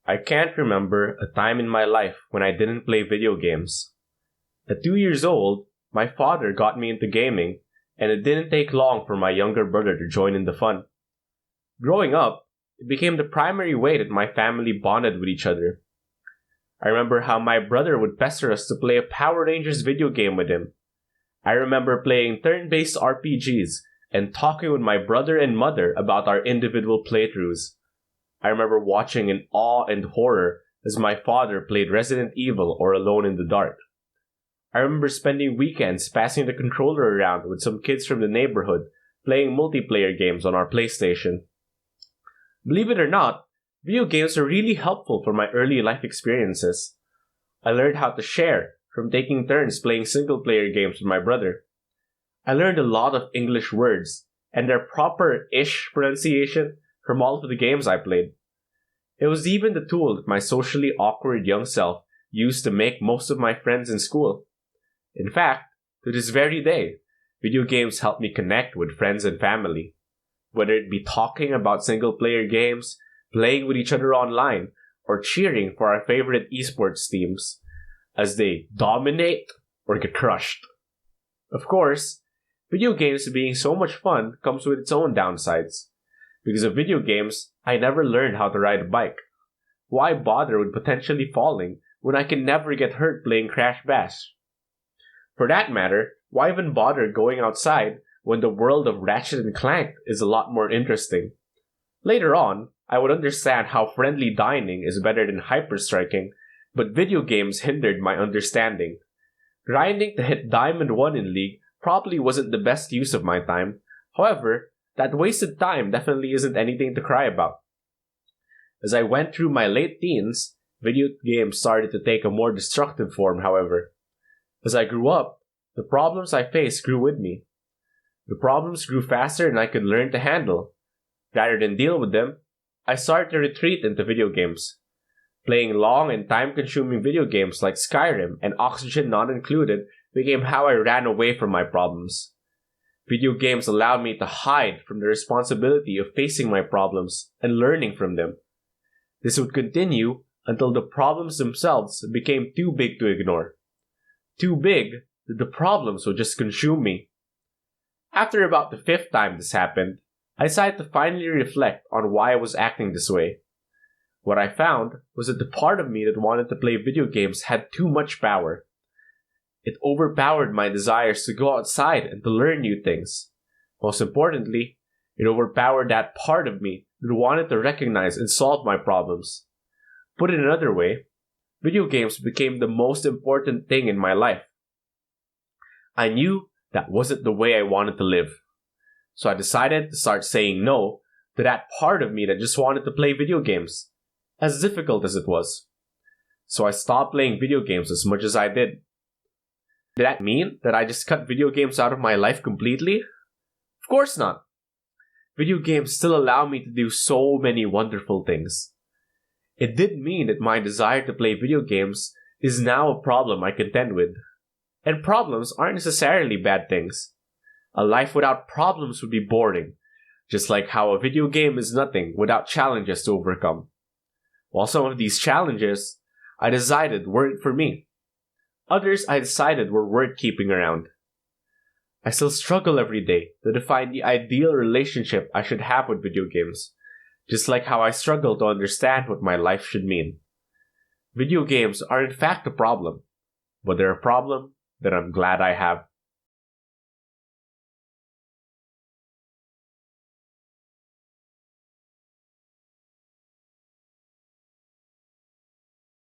I can't remember a time in my life when I didn't play video games. At 2 years old, my father got me into gaming, and it didn't take long for my younger brother to join in the fun. Growing up, it became the primary way that my family bonded with each other. I remember how my brother would pester us to play a Power Rangers video game with him. I remember playing turn-based RPGs and talking with my brother and mother about our individual playthroughs. I remember watching in awe and horror as my father played Resident Evil or Alone in the Dark. I remember spending weekends passing the controller around with some kids from the neighborhood, playing multiplayer games on our PlayStation. Believe it or not, video games are really helpful for my early life experiences. I learned how to share from taking turns playing single-player games with my brother. I learned a lot of English words and their proper-ish pronunciation from all of the games I played. It was even the tool that my socially awkward young self used to make most of my friends in school. In fact, to this very day, video games help me connect with friends and family. Whether it be talking about single-player games, playing with each other online, or cheering for our favorite esports teams as they dominate or get crushed. Of course, video games being so much fun comes with its own downsides. Because of video games, I never learned how to ride a bike. Why bother with potentially falling when I can never get hurt playing Crash Bash? For that matter, why even bother going outside when the world of Ratchet and Clank is a lot more interesting? Later on, I would understand how friendly dining is better than hyper-striking, but video games hindered my understanding. Grinding to hit Diamond 1 in League probably wasn't the best use of my time. However, that wasted time definitely isn't anything to cry about. As I went through my late teens, video games started to take a more destructive form, however. As I grew up, the problems I faced grew with me. The problems grew faster than I could learn to handle. Rather than deal with them, I started to retreat into video games. Playing long and time-consuming video games like Skyrim and Oxygen Not Included became how I ran away from my problems. Video games allowed me to hide from the responsibility of facing my problems and learning from them. This would continue until the problems themselves became too big to ignore. Too big that the problems would just consume me. After about the 5th time this happened, I decided to finally reflect on why I was acting this way. What I found was that the part of me that wanted to play video games had too much power. It overpowered my desires to go outside and to learn new things. Most importantly, it overpowered that part of me that wanted to recognize and solve my problems. Put it another way, video games became the most important thing in my life. I knew that wasn't the way I wanted to live. So I decided to start saying no to that part of me that just wanted to play video games, as difficult as it was. So I stopped playing video games as much as I did. Did that mean that I just cut video games out of my life completely? Of course not. Video games still allow me to do so many wonderful things. It did mean that my desire to play video games is now a problem I contend with. And problems aren't necessarily bad things. A life without problems would be boring, just like how a video game is nothing without challenges to overcome. While some of these challenges, I decided weren't for me. Others I decided were worth keeping around. I still struggle every day to define the ideal relationship I should have with video games, just like how I struggle to understand what my life should mean. Video games are in fact a problem, but they're a problem that I'm glad I have.